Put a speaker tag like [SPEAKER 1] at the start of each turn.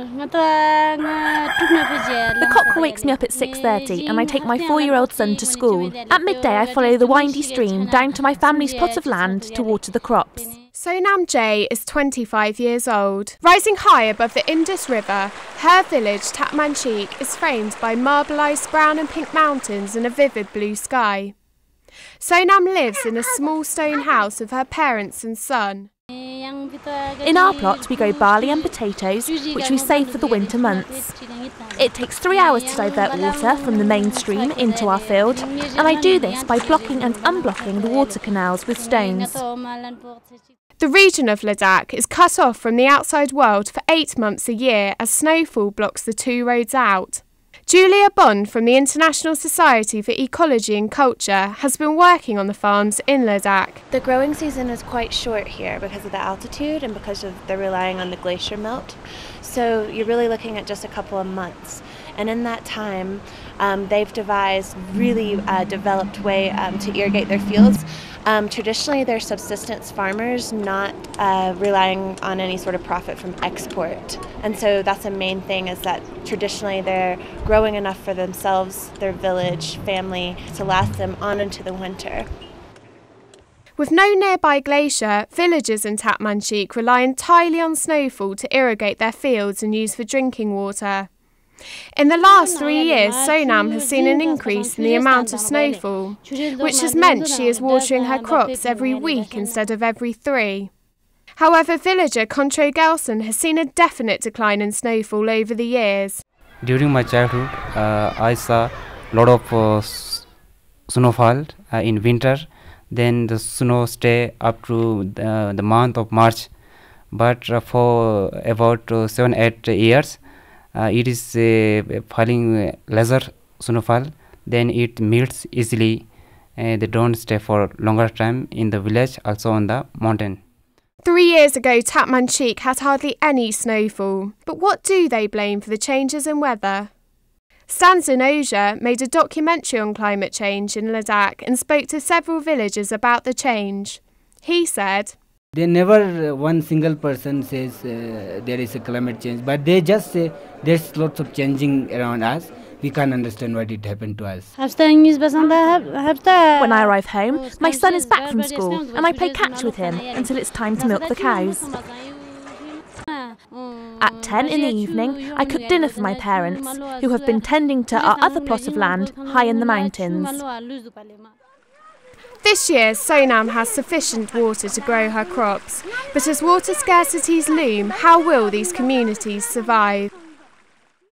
[SPEAKER 1] The cock wakes me up at 6:30 and I take my 4-year-old son to school. At midday I follow the windy stream down to my family's plot of land to water the crops.
[SPEAKER 2] Sonam J is 25 years old. Rising high above the Indus River, her village Tatmanchik is framed by marbleised brown and pink mountains and a vivid blue sky. Sonam lives in a small stone house with her parents and son.
[SPEAKER 1] In our plot we grow barley and potatoes, which we save for the winter months. It takes 3 hours to divert water from the main stream into our field, and I do this by blocking and unblocking the water canals with stones.
[SPEAKER 2] The region of Ladakh is cut off from the outside world for 8 months a year as snowfall blocks the two roads out. Julia Bond from the International Society for Ecology and Culture has been working on the farms in Ladakh.
[SPEAKER 3] The growing season is quite short here because of the altitude and because of they're relying on the glacier melt. So you're really looking at just a couple of months. And in that time, they've devised really developed way to irrigate their fields. Traditionally, they're subsistence farmers, not relying on any sort of profit from export. And so that's the main thing, is that traditionally they're growing enough for themselves, their village, family, to last them on into the winter.
[SPEAKER 2] With no nearby glacier, villagers in Tatmanchik rely entirely on snowfall to irrigate their fields and use for drinking water. In the last 3 years, Sonam has seen an increase in the amount of snowfall, which has meant she is watering her crops every week instead of every 3. However, villager Contre Gelson has seen a definite decline in snowfall over the years.
[SPEAKER 4] During my childhood, I saw a lot of snowfall in winter. Then the snow stay up to the month of March. But for about 7-8 years, it is falling lesser snowfall. Then it melts easily. They don't stay for longer time in the village, also on the mountain.
[SPEAKER 2] 3 years ago, Tatmanchik had hardly any snowfall. But what do they blame for the changes in weather? Stan Zinoja made a documentary on climate change in Ladakh and spoke to several villagers about the change. He said,
[SPEAKER 5] "They never one single person says there is a climate change, but they just say there's lots of changing around us. We can't understand what it happened to us."
[SPEAKER 1] When I arrive home, my son is back from school and I play catch with him until it's time to milk the cows. At 10 in the evening, I cook dinner for my parents, who have been tending to our other plot of land high in the mountains.
[SPEAKER 2] This year, Sonam has sufficient water to grow her crops, but as water scarcities loom, how will these communities survive?